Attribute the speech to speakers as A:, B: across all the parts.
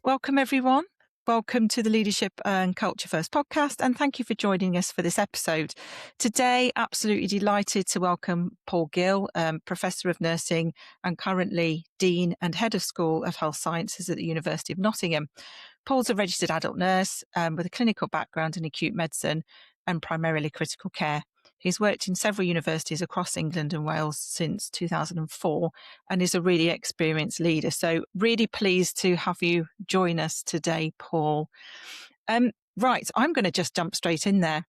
A: Welcome, everyone. Welcome to the Leadership and Culture First podcast, and thank you for joining us for this episode. Today, absolutely delighted to welcome Paul Gill, Professor of Nursing and currently Dean and Head of School of Health Sciences at the University of Nottingham. Paul's a registered adult nurse with a clinical background in acute medicine and primarily critical care. He's worked in several universities across England and Wales since 2004 and is a really experienced leader. So really pleased to have you join us today, Paul. Right, I'm going to just jump straight in there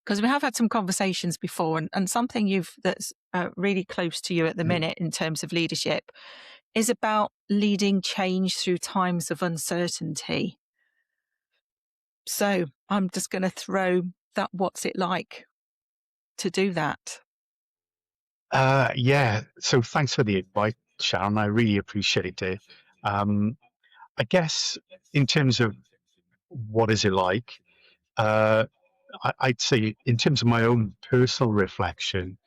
A: because we have had some conversations before and something that's really close to you at the minute in terms of leadership is about leading change through times of uncertainty. So I'm just going to throw that, what's it like to do that?
B: So thanks for the invite, Sharon. I really appreciate it. I guess in terms of what is it like, I'd say in terms of my own personal reflection,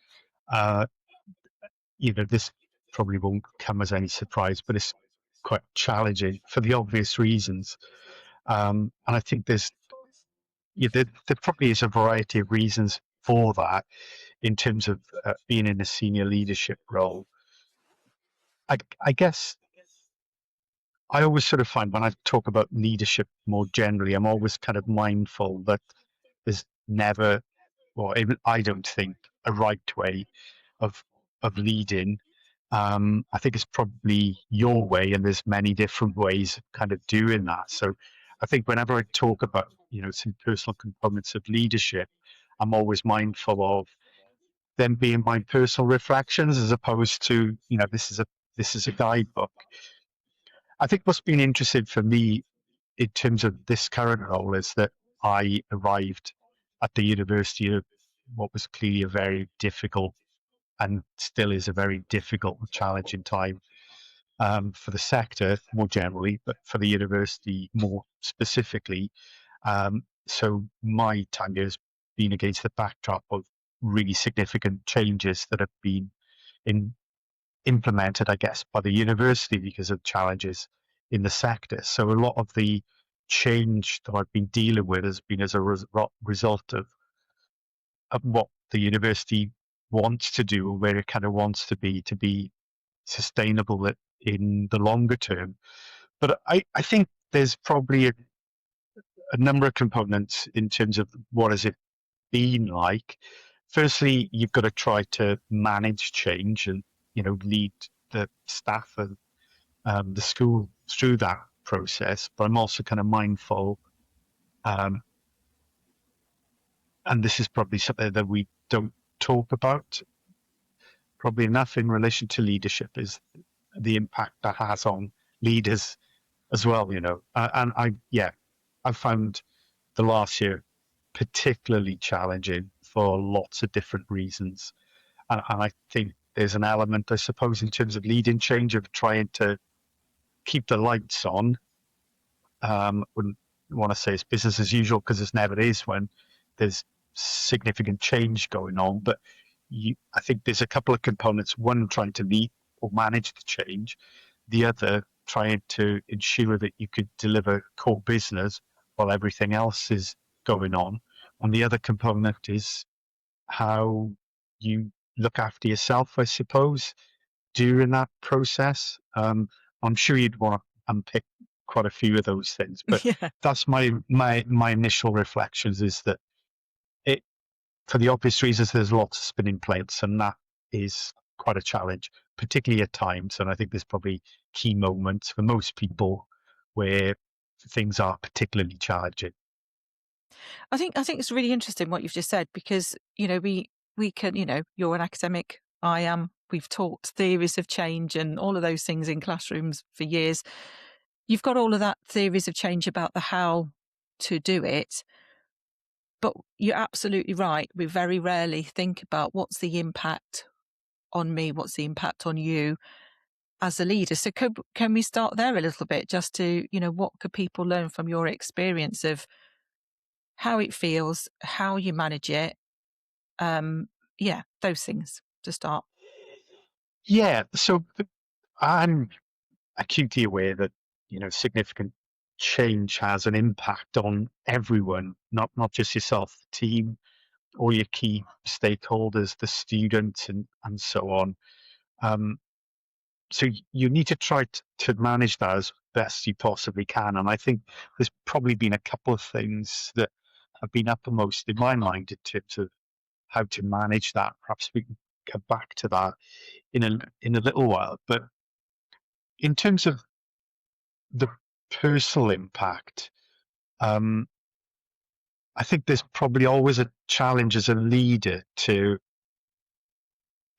B: this probably won't come as any surprise, but it's quite challenging for the obvious reasons. And I think there probably is a variety of reasons for that in terms of being in a senior leadership role. I guess I always sort of find when I talk about leadership more generally, I'm always kind of mindful that there's never, or even I don't think, a right way of leading. I think it's probably your way, and there's many different ways of kind of doing that. So I think whenever I talk about, some personal components of leadership, I'm always mindful of them being my personal reflections as opposed to, this is a guidebook. I think what's been interesting for me in terms of this current role is that I arrived at the university of what was clearly a very difficult and still is a very difficult and challenging time for the sector more generally, but for the university more specifically. So my time here has been against the backdrop of really significant changes that have been implemented, I guess, by the university because of challenges in the sector. So a lot of the change that I've been dealing with has been as a result of what the university wants to do, or where it kind of wants to be sustainable in the longer term. But I think there's probably a number of components in terms of what has it been like. Firstly, you've got to try to manage change and lead the staff and the school through that process. But I'm also kind of mindful, and this is probably something that we don't talk about probably enough in relation to leadership, is the impact that has on leaders as well. And I found the last year particularly challenging for lots of different reasons. And I think there's an element, I suppose, in terms of leading change of trying to keep the lights on. Wouldn't want to say it's business as usual because it never is when there's significant change going on. But I think there's a couple of components. One, trying to lead or manage the change. The other, trying to ensure that you could deliver core business while everything else is going on. And the other component is how you look after yourself, I suppose, during that process. I'm sure you'd want to unpick quite a few of those things, but
A: Yeah.
B: that's my initial reflections, is that it, for the obvious reasons, there's lots of spinning plates, and that is quite a challenge, particularly at times. And I think there's probably key moments for most people where things are particularly challenging.
A: I think it's really interesting what you've just said because, we can, you're an academic, I am, we've taught theories of change and all of those things in classrooms for years. You've got all of that theories of change about the how to do it. But you're absolutely right. We very rarely think about what's the impact on me, what's the impact on you as a leader. So can we start there a little bit just to, what could people learn from your experience of how it feels, how you manage it? Those things to start.
B: Yeah, so I'm acutely aware that significant change has an impact on everyone, not just yourself, the team, all your key stakeholders, the students, and so on. So you need to try to manage that as best you possibly can. And I think there's probably been a couple of things that have been uppermost in my mind in terms of how to manage that. Perhaps we can come back to that in a little while. But in terms of the personal impact, um, I think there's probably always a challenge as a leader to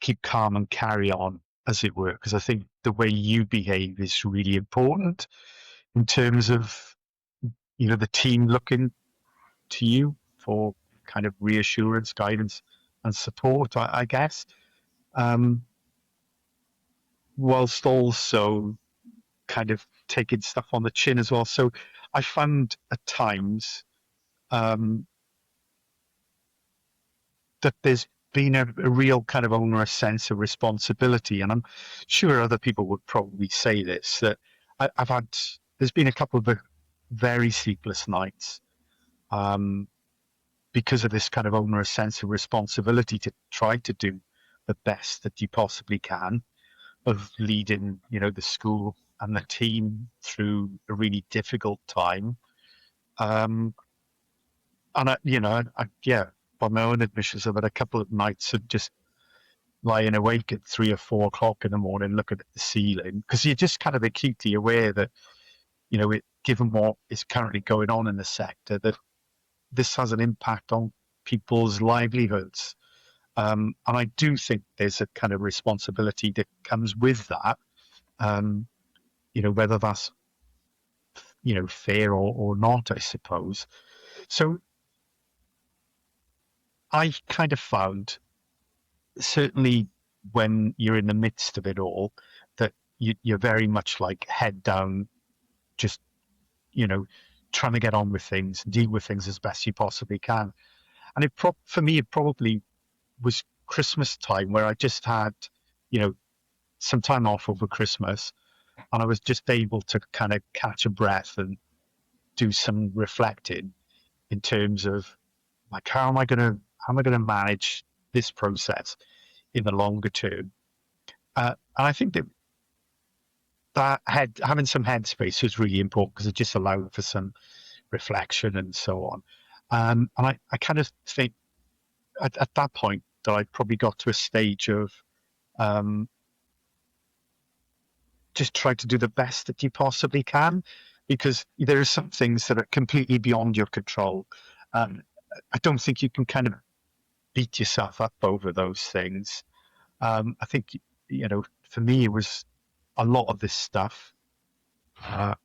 B: keep calm and carry on, as it were, because I think the way you behave is really important in terms of the team looking to you for kind of reassurance, guidance, and support. I guess, whilst also kind of taking stuff on the chin as well. So I found at times that there's been a real kind of onerous sense of responsibility. And I'm sure other people would probably say this, that there's been a couple of very sleepless nights because of this kind of onerous sense of responsibility to try to do the best that you possibly can of leading, the school and the team through a really difficult time. And yeah, by my own admissions, I've had a couple of nights of just lying awake at 3 or 4 o'clock in the morning, looking at the ceiling, because you're just kind of acutely aware that, given what is currently going on in the sector, that this has an impact on people's livelihoods. And I do think there's a kind of responsibility that comes with that, whether that's, fair or not, I suppose. So I kind of found, certainly when you're in the midst of it all, that you're very much like head down, just, trying to get on with things, deal with things as best you possibly can. And for me, it probably was Christmas time where I just had, some time off over Christmas, and I was just able to kind of catch a breath and do some reflecting in terms of, like, how am I gonna manage this process in the longer term? And I think that having some headspace was really important because it just allowed for some reflection and so on. And I kind of think at that point that I probably got to a stage of just try to do the best that you possibly can, because there are some things that are completely beyond your control. I don't think you can kind of beat yourself up over those things. I think, for me, it was a lot of this stuff. I'll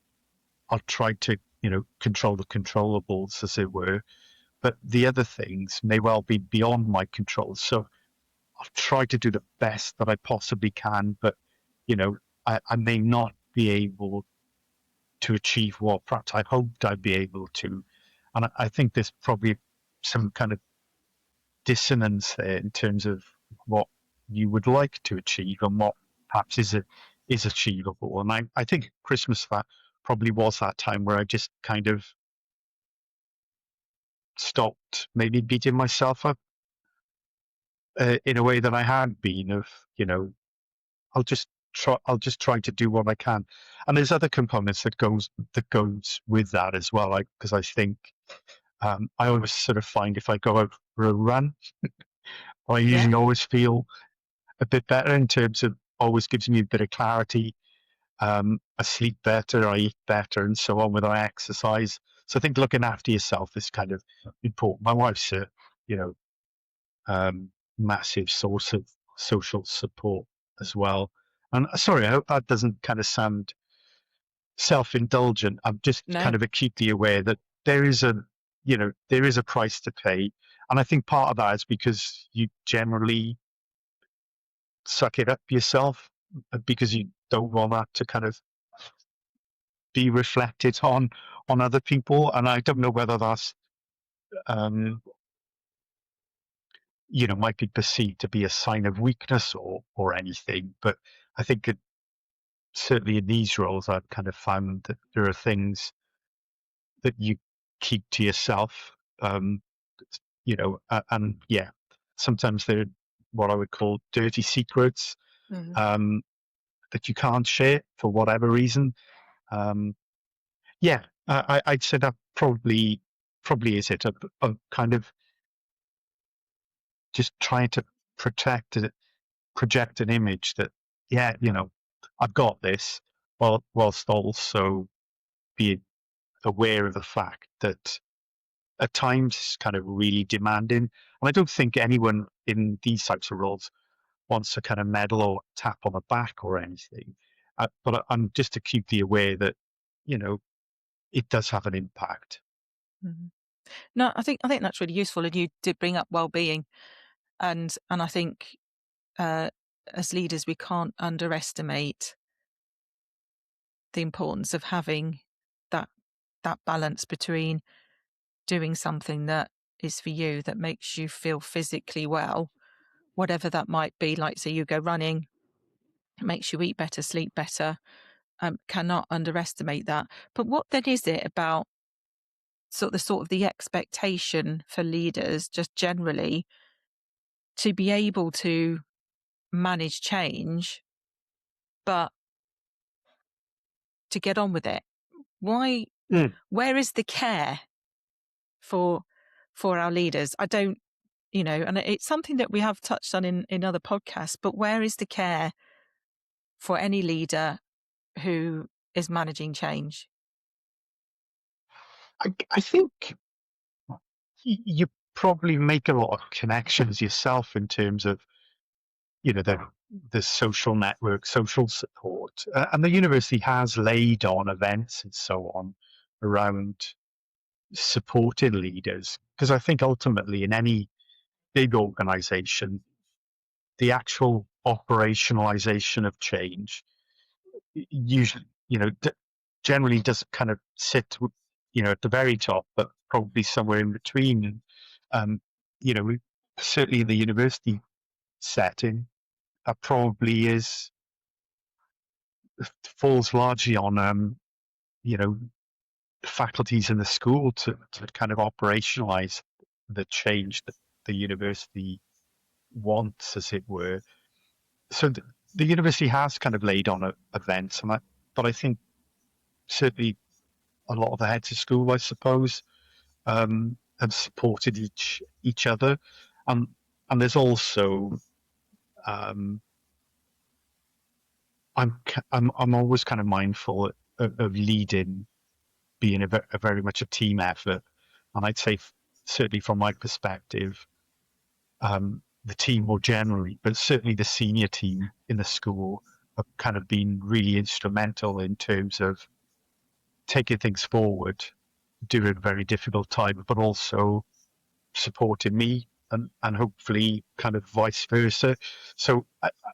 B: try to, control the controllables, as it were, but the other things may well be beyond my control. So I'll try to do the best that I possibly can, but, I may not be able to achieve what perhaps I hoped I'd be able to. And I think there's probably some kind of dissonance there in terms of what you would like to achieve and what perhaps is achievable. And I think Christmas that probably was that time where I just kind of stopped maybe beating myself up in a way that I had been of, I'll just try to do what I can. And there's other components that goes with that as well. Because I think I always sort of find if I go out for a run, I usually always feel a bit better in terms of always gives me a bit of clarity. I sleep better, I eat better, and so on with our exercise. So I think looking after yourself is kind of important. My wife's a, you know, massive source of social support as well. And sorry, I hope that doesn't kind of sound self-indulgent. I'm just kind of acutely aware that there is a price to pay. And I think part of that is because you generally suck it up yourself because you don't want that to kind of be reflected on other people. And I don't know whether that's might be perceived to be a sign of weakness or anything. But I think certainly in these roles, I've kind of found that there are things that you keep to yourself. And yeah, sometimes they're what I would call dirty secrets
A: Mm.
B: um, that you can't share for whatever reason. Yeah, I'd say that probably is it. A kind of just trying to protect it, project an image that yeah, I've got this, whilst also being aware of the fact that at times it's kind of really demanding. And I don't think anyone in these types of roles wants a kind of medal or tap on the back or anything. But I'm just acutely aware that, you know, it does have an impact.
A: Mhm. No, I think that's really useful, and you did bring up well-being, and I think uh, as leaders we can't underestimate the importance of having that that balance between doing something that is for you, that makes you feel physically well, whatever that might be. Like, say you go running, it makes you eat better, sleep better. Cannot underestimate that. But what then is it about the expectation for leaders just generally to be able to manage change, but to get on with it? Why?
B: Mm.
A: Where is the care for our leaders? I don't, and it's something that we have touched on in other podcasts. But where is the care for any leader who is managing change?
B: I think you probably make a lot of connections yourself in terms of the social network, social support, and the university has laid on events and so on around supporting leaders because I think ultimately in any big organization, the actual operationalization of change usually, generally doesn't kind of sit, at the very top, but probably somewhere in between. And, certainly in the university setting, that probably falls largely on, you know, faculties in the school to kind of operationalize the change that the university wants, as it were. So the university has kind of laid on events, but I think certainly a lot of the heads of school, I suppose, have supported each other, and there's also um, I'm always kind of mindful of leading being a very much a team effort, and I'd say certainly from my perspective, the team more generally, but certainly the senior team in the school have kind of been really instrumental in terms of taking things forward during a very difficult time, but also supporting me and hopefully kind of vice versa. So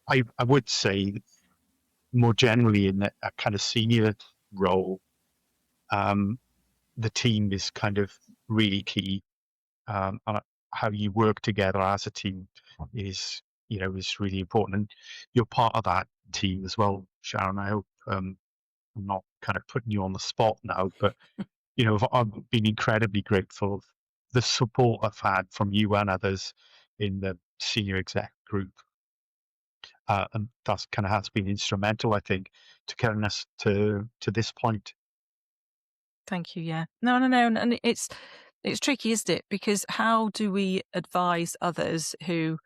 B: I would say more generally in a kind of senior role, um, the team is kind of really key. And how you work together as a team is really important. And you're part of that team as well, Sharon. I hope I'm not kind of putting you on the spot now, but I've been incredibly grateful of the support I've had from you and others in the senior exec group. And that's kind of has been instrumental, I think, to getting us to this point.
A: Thank you. Yeah. No, and it's tricky, isn't it? Because how do we advise others who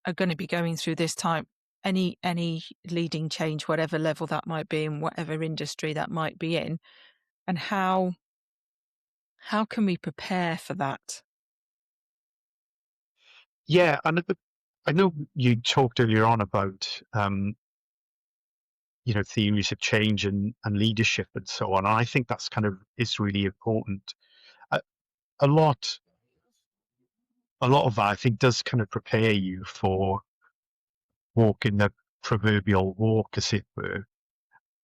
A: are going to be going through this time, any leading change, whatever level that might be in whatever industry that might be in, and how can we prepare for that?
B: Yeah, and I know you talked earlier on about theories of change and leadership and so on. And I think that's kind of is really important. A, a lot a lot of that I think does kind of prepare you for walking the proverbial walk, as it were.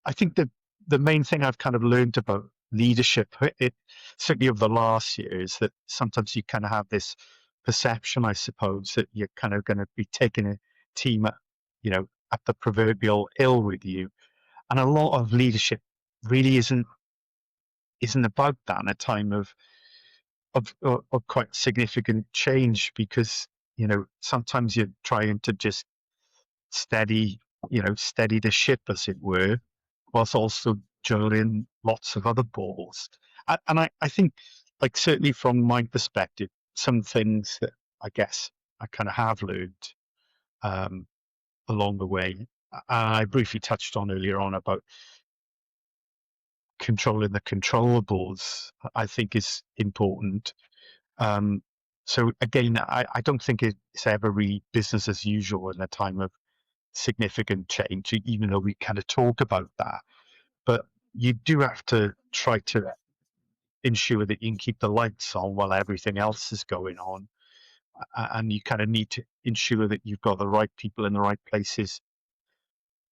B: I think the main thing I've kind of learned about leadership, certainly over the last year, is that sometimes you kind of have this perception, I suppose, that you're kind of going to be taking a team at the proverbial hill with you. And a lot of leadership really isn't isn't about that in a time of quite significant change, because sometimes you're trying to just steady steady the ship, as it were, whilst also juggling lots of other balls. And I think, like, certainly from my perspective, some things that I guess I kind of have learned um, along the way, I briefly touched on earlier on about controlling the controllables, I think is important. Um, so again, I don't think it's ever really business as usual in a time of significant change, even though we kind of talk about that. But you do have to try to ensure that you can keep the lights on while everything else is going on. And you kind of need to ensure that you've got the right people in the right places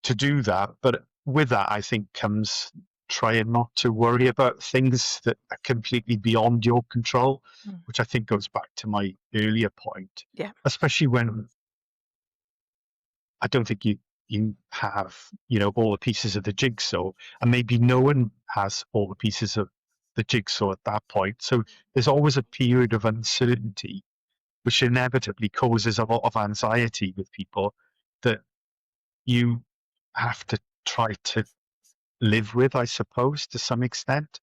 B: to do that. But with that, I think comes trying not to worry about things that are completely beyond your control, which I think goes back to my earlier point.
A: Yeah.
B: Especially when I don't think you have all the pieces of the jigsaw, and maybe no one has all the pieces of the jigsaw at that point. So there's always a period of uncertainty, which inevitably causes a lot of anxiety with people that you have to try to live with, I suppose, to some extent.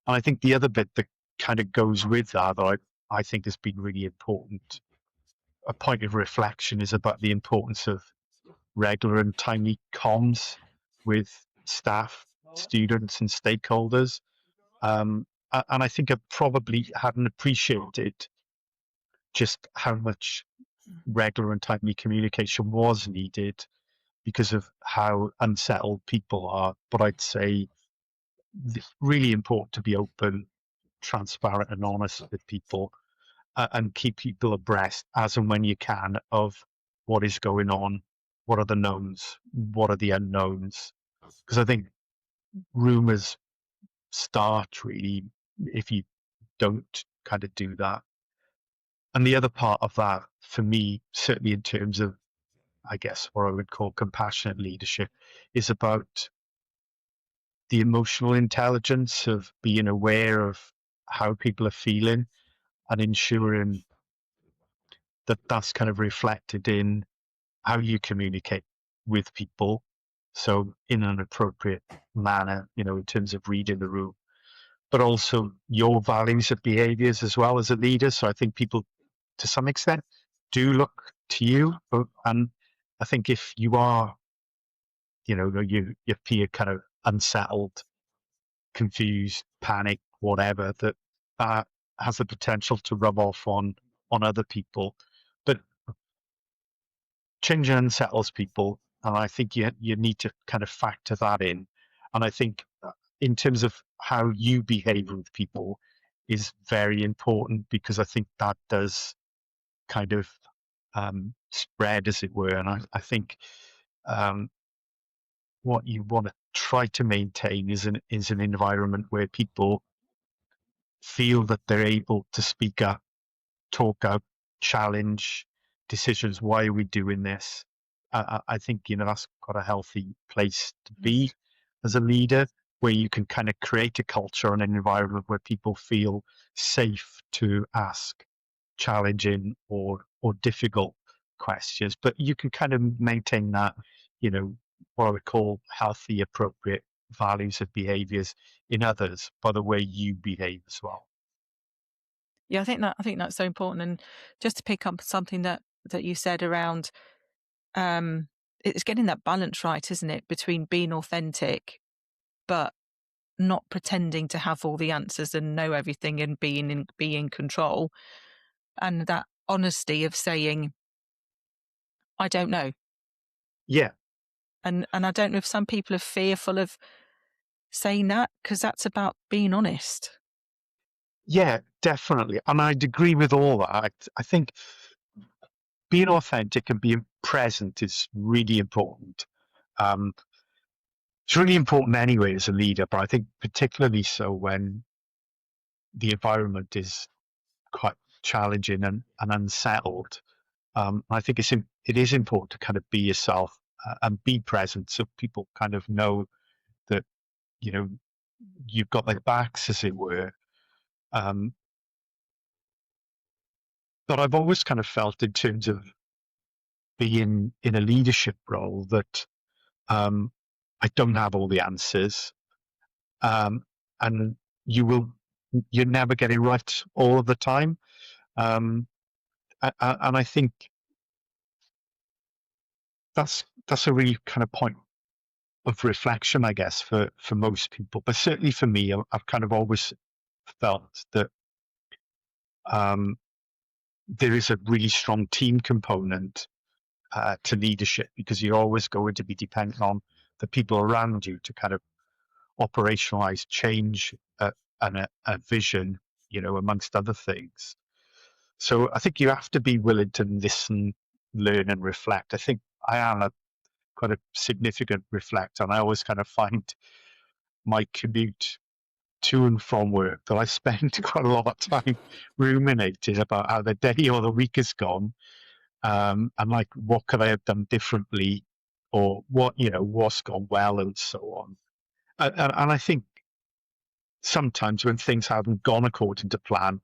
B: And I think the other bit that kind of goes with that I think has been really important, a point of reflection, is about the importance of regular and timely comms with staff, students, and stakeholders. And I think I probably hadn't appreciated just how much regular and timely communication was needed because of how unsettled people are. But I'd say it's really important to be open, transparent, and honest with people, and keep people abreast as and when you can of what is going on, what are the knowns, what are the unknowns. Because I think rumors start really if you don't kind of do that. And the other part of that, for me, certainly in terms of, I guess, what I would call compassionate leadership, is about the emotional intelligence of being aware of how people are feeling and ensuring that that's kind of reflected in how you communicate with people. So in an appropriate manner, in terms of reading the room, but also your values and behaviors as well as a leader. So I think people, to some extent, do look to you. And I think if you are, you appear kind of unsettled, confused, panicked, whatever, that has the potential to rub off on other people. But change unsettles people, and I think you need to kind of factor that in. And I think in terms of how you behave with people is very important, because I think that does kind of spread, as it were. And I think what you want to try to maintain is an environment where people feel that they're able to speak up, talk up, challenge decisions. Why are we doing this? I think that's quite a healthy place to be as a leader, where you can kind of create a culture and an environment where people feel safe to ask challenging or difficult questions. But you can kind of maintain that, what I would call healthy, appropriate values and behaviors in others by the way you behave as well.
A: Yeah, I think that's so important. And just to pick up something that you said around, it's getting that balance right, isn't it, between being authentic but not pretending to have all the answers and know everything and be in control, and that honesty of saying, I don't know.
B: Yeah.
A: And I don't know if some people are fearful of saying that, because that's about being honest.
B: Yeah, definitely. And I'd agree with all that. I think being authentic and being present is really important. Um, it's really important anyway as a leader, but I think particularly so when the environment is quite challenging and unsettled. I think it is important to kind of be yourself, and be present, so people kind of know that, you know, you've got their backs, as it were. Um, but I've always kind of felt, in terms of being in a leadership role, that um, I don't have all the answers, um, and you're never getting right all of the time. Um, and I think that's a really kind of point of reflection, I guess, for most people. But certainly for me, I've kind of always felt that um, there is a really strong team component to leadership, because you're always going to be dependent on the people around you to kind of operationalize change and a vision, amongst other things. So I think you have to be willing to listen, learn, and reflect. I think I am quite a significant reflector, and I always kind of find my commute to and from work that I spend quite a lot of time ruminating about how the day or the week has gone, and like, what could I have done differently, or what's gone well, and so on. And I think sometimes when things haven't gone according to plan,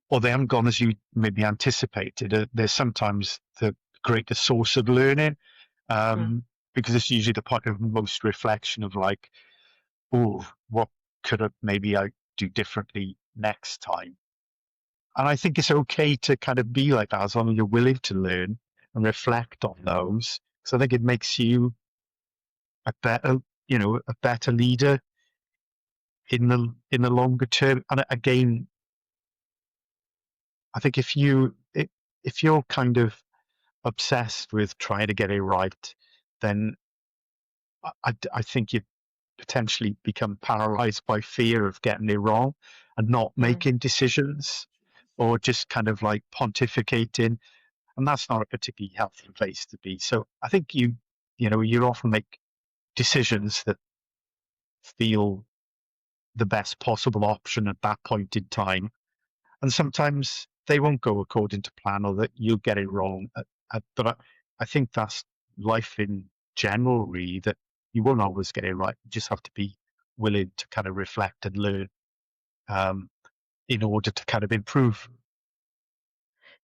B: or they haven't gone as you maybe anticipated, there's sometimes the greatest source of learning,
A: Mm.
B: because it's usually the point of most reflection of, like, oh, what could have maybe I do differently next time. And I think it's okay to kind of be like that, as long as you're willing to learn and reflect on those. So I think it makes you a better, a better leader in the longer term. And again, I think if you're kind of obsessed with trying to get it right, then I think you potentially become paralyzed by fear of getting it wrong and not
A: Mm.
B: making decisions, or just kind of like pontificating. And that's not a particularly healthy place to be. So I think you often make decisions that feel the best possible option at that point in time, and sometimes they won't go according to plan, or that you'll get it wrong. But I think that's life in general, really, that you won't always get it right. You just have to be willing to kind of reflect and learn, um, in order to kind of improve.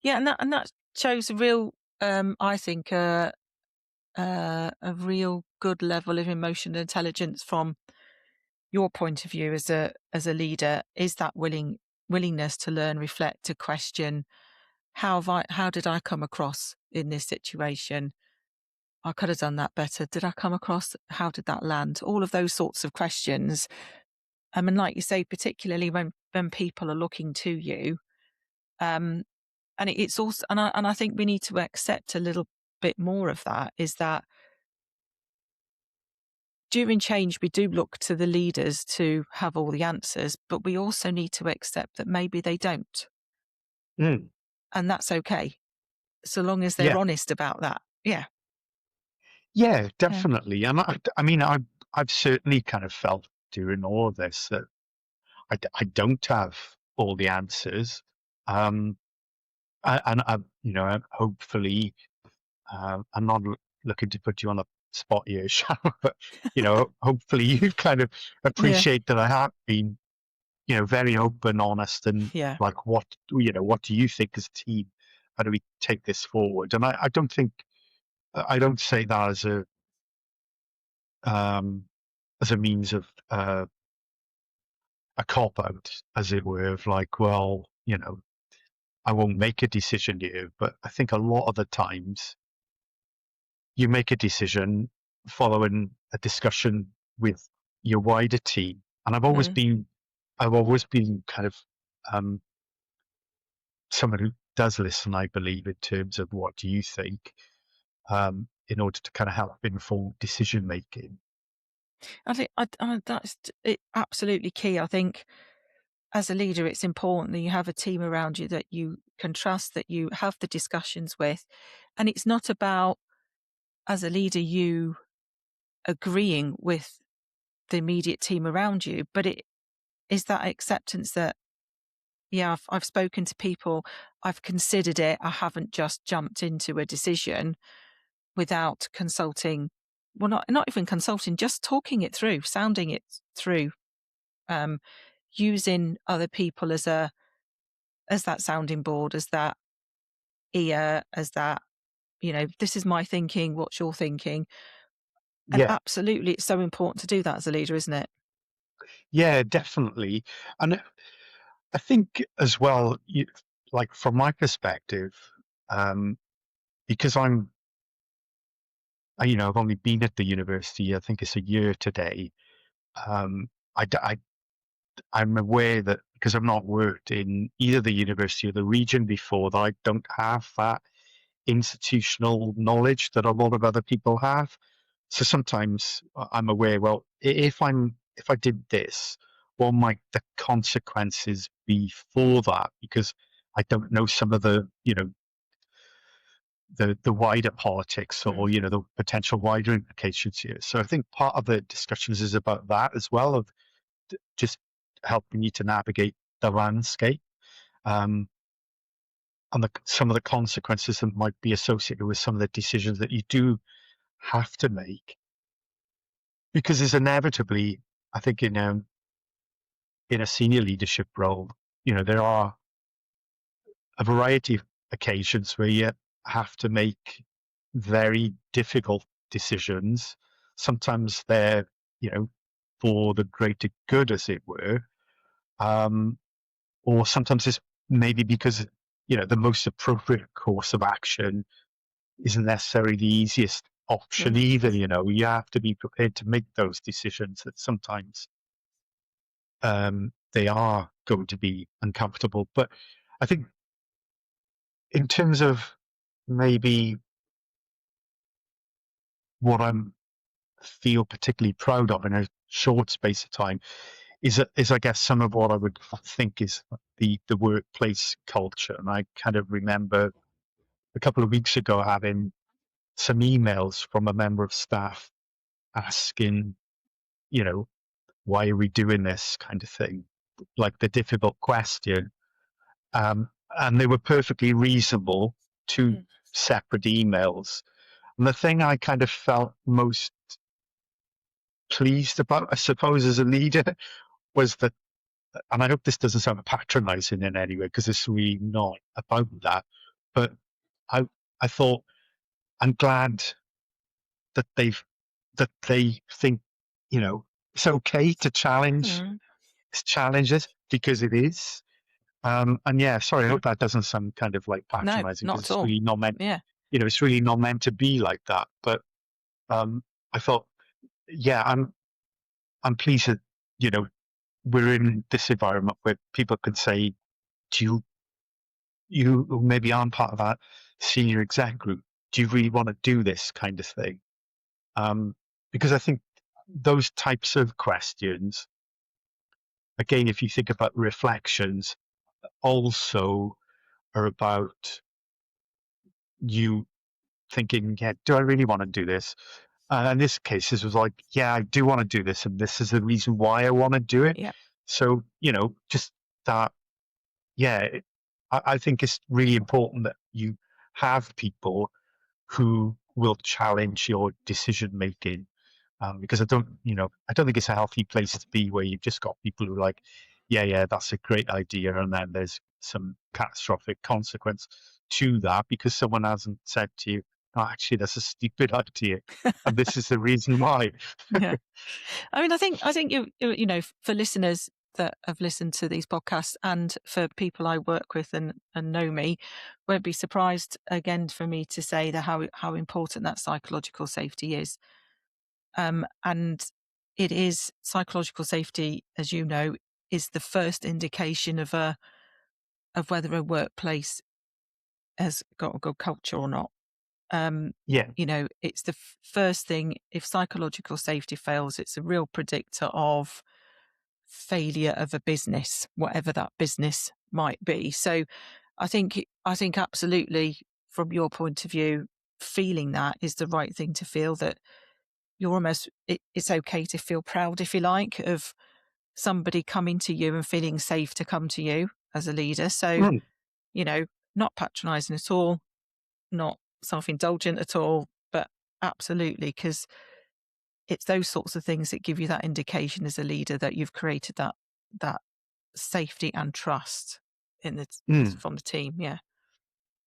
A: Yeah, and that shows a real, I think, a real good level of emotional intelligence from your point of view as a leader. Is that willingness to learn, reflect, to question, how did I come across in this situation? I could have done that better. Did I come across? How did that land? All of those sorts of questions. And like you say, particularly when people are looking to you, um, and it's also, and I think we need to accept a little bit more of that. Is that during change, we do look to the leaders to have all the answers, but we also need to accept that maybe they don't,
B: Mm,
A: and that's okay, so long as they're
B: yeah,
A: honest about that. Yeah,
B: yeah,
A: yeah,
B: definitely. And I mean, I've certainly kind of felt during all of this that I don't have all the answers. Um, and hopefully, I'm not looking to put you on the spot here, Sharon, but hopefully you kind of
A: yeah,
B: appreciate that I have been, very open, honest, and
A: yeah,
B: like, what do you think as a team? How do we take this forward? And I don't think I don't say that um, as a means of a cop out, as it were, of like, well, I won't make a decision here. But I think a lot of the times you make a decision following a discussion with your wider team. And
A: mm.
B: I've always been kind of um, someone who does listen, I believe, in terms of what do you think, in order to kind of help inform decision making.
A: I think that's absolutely key. I think as a leader, it's important that you have a team around you that you can trust, that you have the discussions with, and it's not about, as a leader, you agreeing with the immediate team around you, but it is that acceptance that, yeah, I've spoken to people, I've considered it, I haven't just jumped into a decision without consulting well, not even consulting, just talking it through, sounding it through, using other people as that sounding board, as that ear, as that, this is my thinking, what's your thinking? And
B: Yeah,
A: absolutely, it's so important to do that as a leader, isn't it?
B: yeah, definitely. And I think as well, like from my perspective, um, because I've only been at the university, I think it's a year today. Um, I'm aware that because I've not worked in either the university or the region before, that I don't have that institutional knowledge that a lot of other people have. So sometimes I'm aware, well, if I did this, what might the consequences be for that? Because I don't know some of the wider politics
A: Mm.
B: or the potential wider implications here. So I think part of the discussions is about that as well, of just helping you to navigate the landscape, um, and some of the consequences that might be associated with some of the decisions that you do have to make, because there's inevitably, I think, in a senior leadership role, there are a variety of occasions where you have to make very difficult decisions. Sometimes they're, for the greater good, as it were, um, or sometimes it's maybe because the most appropriate course of action isn't necessarily the easiest option
A: True.
B: either. You have to be prepared to make those decisions that sometimes they are going to be uncomfortable. But I think in terms of maybe what I'm feel particularly proud of in a short space of time is I guess some of what I would think is the workplace culture. And I kind of remember a couple of weeks ago having some emails from a member of staff asking, you know, why are we doing this kind of thing, like the difficult question. And they were perfectly reasonable, two
A: Mm.
B: separate emails. And the thing I kind of felt most pleased about, I suppose, as a leader, was that, and I hope this doesn't sound patronizing in any way, because it's really not about that, but I, I thought, I'm glad that they think, it's okay to
A: Mm.
B: challenge it, because it is. And yeah, sorry, I hope that doesn't sound kind of like
A: No,
B: patronizing,
A: not
B: because
A: at
B: it's
A: all.
B: really not meant,
A: Yeah.
B: it's really not meant to be like that. But I thought, yeah, I'm pleased that, you know, we're in this environment where people can say, do you who maybe aren't part of that senior exec group, do you really want to do this kind of thing? Because I think those types of questions, again, if you think about reflections, also are about you thinking, yeah, do I really want to do this? In this case, this was like, yeah, I do want to do this, and this is the reason why I want to do it.
A: Yeah.
B: So, just that, yeah, I think it's really important that you have people who will challenge your decision making, because I don't think it's a healthy place to be where you've just got people who are like, yeah, that's a great idea, and then there's some catastrophic consequence to that because someone hasn't said to you, "Oh, actually, that's a stupid idea, and this is the reason why."
A: Yeah. I mean, I think for listeners that have listened to these podcasts and for people I work with and know me, won't be surprised again for me to say that how important that psychological safety is. And it is psychological safety, as you know, is the first indication of whether a workplace has got a good culture or not. Um,
B: Yeah,
A: it's the first thing. If psychological safety fails, it's a real predictor of failure of a business, whatever that business might be. So I think absolutely from your point of view, feeling that is the right thing to feel, that you're it's okay to feel proud, if you like, of somebody coming to you and feeling safe to come to you as a leader. So,
B: mm,
A: you know, not patronizing at all, not self-indulgent at all, but absolutely, because it's those sorts of things that give you that indication as a leader that you've created that safety and trust in the from the team.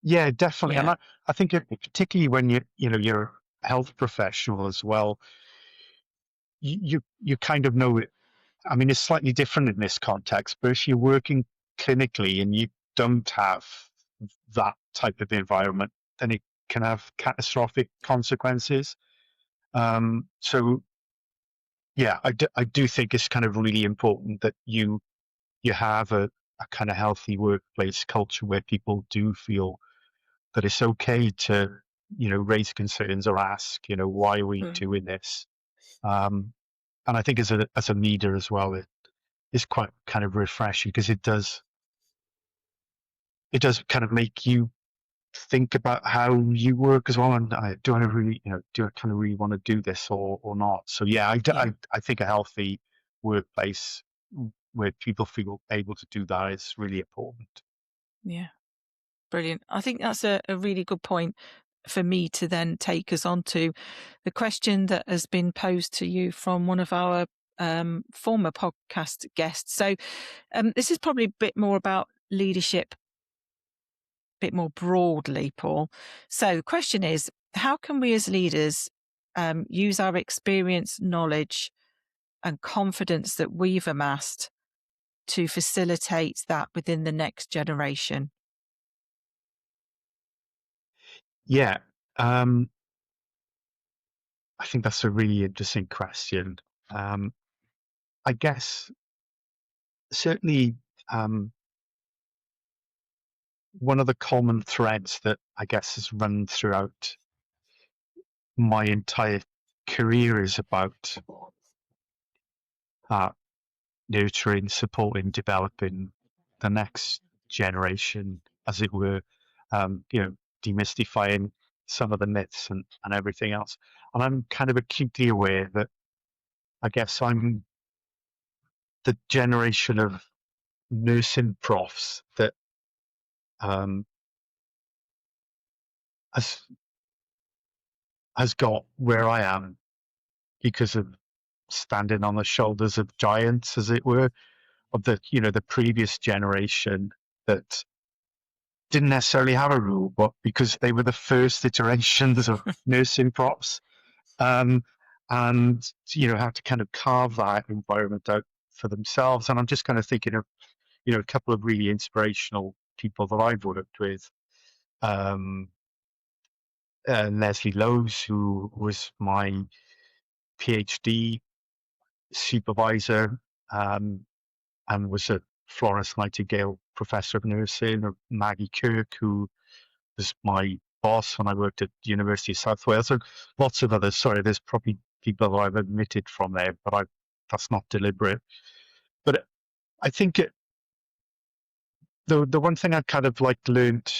B: Yeah, definitely. And
A: Yeah.
B: I think particularly when you're a health professional as well, you kind of know it. I mean, it's slightly different in this context, but if you're working clinically and you don't have that type of environment, then it can have catastrophic consequences. So yeah, I do think it's kind of really important that you have a kind of healthy workplace culture where people do feel that it's okay to, raise concerns or ask, why are we doing this? And I think as a leader as well, it's quite kind of refreshing because it does kind of make you think about how you work as well. And do I really, do I kind of really want to do this or not? So yeah,
A: Yeah.
B: I think a healthy workplace where people feel able to do that is really important.
A: Yeah. Brilliant. I think that's a really good point for me to then take us on to the question that has been posed to you from one of our former podcast guests. So this is probably a bit more about leadership, a bit more broadly, Paul. So the question is, how can we as leaders use our experience, knowledge and confidence that we've amassed to facilitate that within the next generation?
B: Yeah. I think that's a really interesting question. I guess certainly one of the common threads that I guess has run throughout my entire career is about uh, nurturing, supporting, developing the next generation, as it were, demystifying some of the myths and everything else. And I'm kind of acutely aware that I guess I'm the generation of nursing profs that um, has has got where I am because of standing on the shoulders of giants, as it were, of the previous generation that didn't necessarily have a rule, but because they were the first iterations of nursing props, um, and had to kind of carve that environment out for themselves. And I'm just kind of thinking of a couple of really inspirational people that I've worked with. Um, Leslie Lowes, who was my PhD supervisor, and was a Florence Nightingale Professor of Nursing, or Maggie Kirk, who was my boss when I worked at the University of South Wales, and lots of others. Sorry, there's probably people that I've omitted from there, but that's not deliberate. But I think the one thing I kind of learned,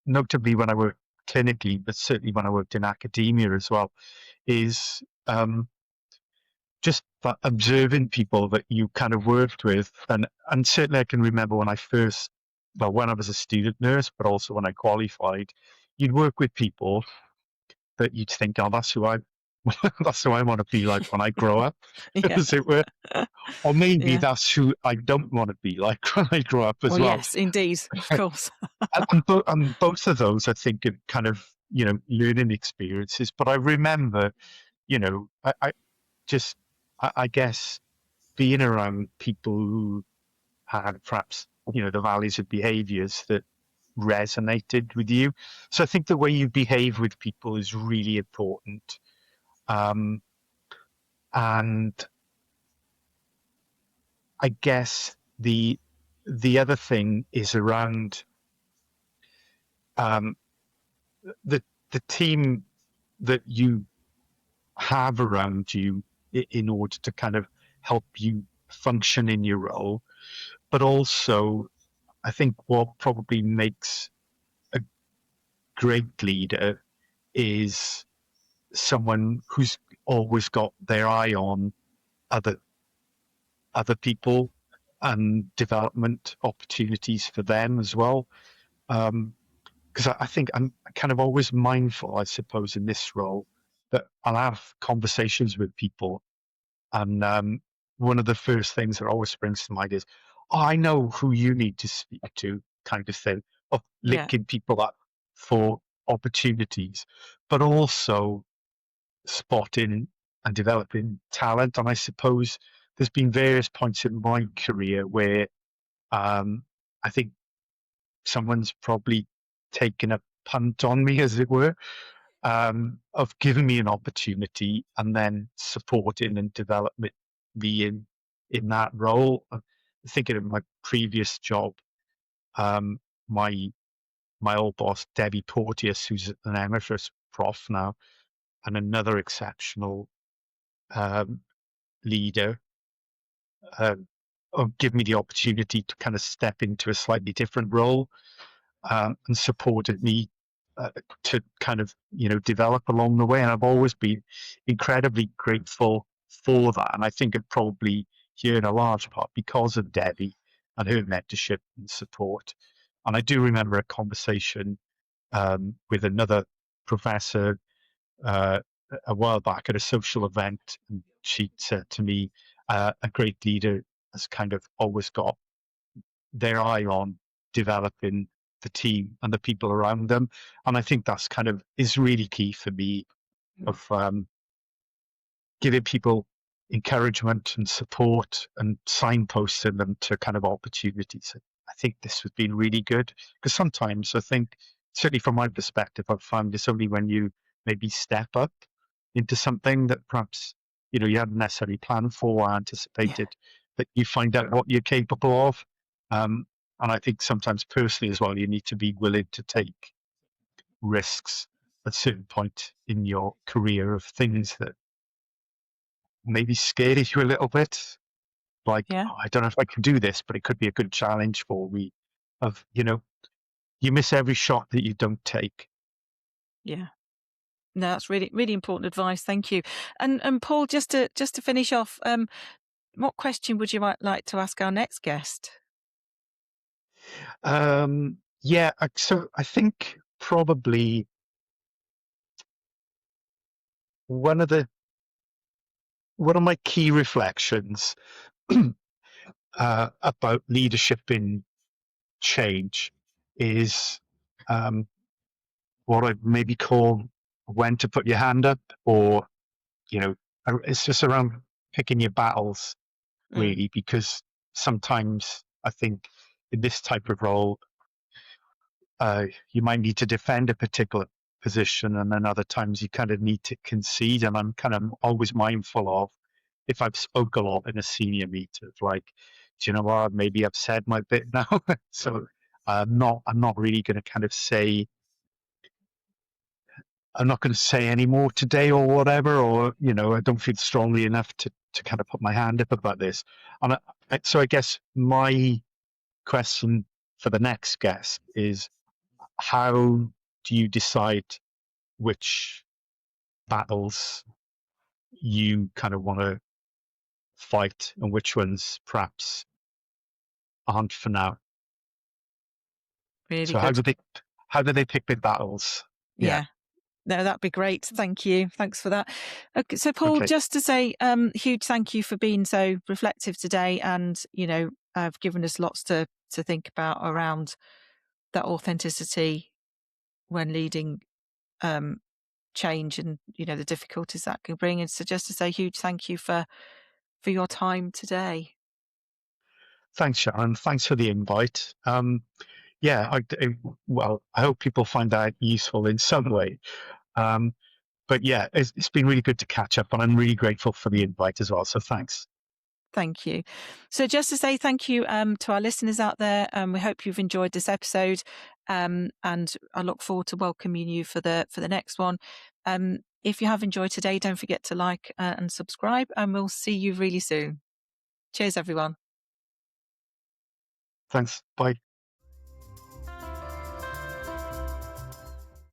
B: notably when I worked clinically, but certainly when I worked in academia as well, is just that observing people that you kind of worked with. And certainly I can remember when when I was a student nurse, but also when I qualified, you'd work with people that you'd think, oh, that's who I that's who I want to be like when I grow up,
A: Yeah.
B: as it were. Or maybe
A: Yeah.
B: that's who I don't want to be like when I grow up as
A: Well,
B: well.
A: yes, indeed, of course.
B: And both of those, I think, are kind of, learning experiences. But I remember, I just, I guess, being around people who had perhaps, the values of behaviors that resonated with you. So I think the way you behave with people is really important. Um, and I guess the other thing is around um, the team that you have around you in order to kind of help you function in your role. But also, I think what probably makes a great leader is someone who's always got their eye on other people and development opportunities for them as well. Because I think I'm kind of always mindful, I suppose, in this role that I'll have conversations with people, and one of the first things that always springs to mind is, "Oh, I know who you need to speak to," kind of thing, of
A: Yeah.
B: linking people up for opportunities, but also spotting and developing talent. And I suppose there's been various points in my career where I think someone's probably taken a punt on me, as it were, of giving me an opportunity and then supporting and developing me in that role. I'm thinking of my previous job, um, my my old boss, Debbie Porteous, who's an emeritus prof now, and another exceptional um, leader, uh, give me the opportunity to kind of step into a slightly different role, and supported me to kind of develop along the way. And I've always been incredibly grateful for that. And I think it probably here in a large part because of Debbie and her mentorship and support. And I do remember a conversation with another professor uh, a while back at a social event, and she said to me, "A great leader has kind of always got their eye on developing the team and the people around them," and I think that's kind of is really key for me of giving people encouragement and support and signposting them to kind of opportunities. I think this has been really good because sometimes I think, certainly from my perspective, I've found it's only when you maybe step up into something that perhaps you hadn't necessarily planned for or
A: Yeah.
B: anticipated that you find out what you're capable of. And I think sometimes personally as well, you need to be willing to take risks at a certain point in your career of things that maybe scared you a little bit. Like,
A: Yeah.
B: "Oh, I don't know if I can do this, but it could be a good challenge for me." Of you miss every shot that you don't take.
A: Yeah. No, that's really, really important advice. Thank you. And Paul, just to finish off, what question would you like to ask our next guest?
B: Yeah, so I think probably one of the one of my key reflections about leadership in change is what I maybe call when to put your hand up, or it's just around picking your battles
A: Mm.
B: really, because sometimes I think in this type of role, you might need to defend a particular position, and then other times you kind of need to concede. And I'm kind of always mindful of, if I've spoke a lot in a senior meeting, of like, do you know what? Maybe I've said my bit now, so I'm not really going to kind of say. I'm not going to say any more today or whatever, or I don't feel strongly enough to kind of put my hand up about this. And so I guess my question for the next guest is, how do you decide which battles you kind of want to fight and which ones perhaps aren't for now?
A: Really
B: So
A: good.
B: how do they pick their battles? Yeah.
A: Yeah. No, that'd be great. Thank you. Thanks for that. Okay, so Paul,
B: Okay.
A: just to say, huge thank you for being so reflective today, and given us lots to think about around that authenticity when leading change, and the difficulties that can bring. And so, just to say, huge thank you for your time today.
B: Thanks, Sharon. Thanks for the invite. Yeah, well, I hope people find that useful in some way. Um, but yeah, it's been really good to catch up, and I'm really grateful for the invite as well. So thanks.
A: Thank you. So just to say thank you to our listeners out there. We hope you've enjoyed this episode, and I look forward to welcoming you for the next one. If you have enjoyed today, don't forget to like and subscribe, and we'll see you really soon. Cheers, everyone.
B: Thanks. Bye.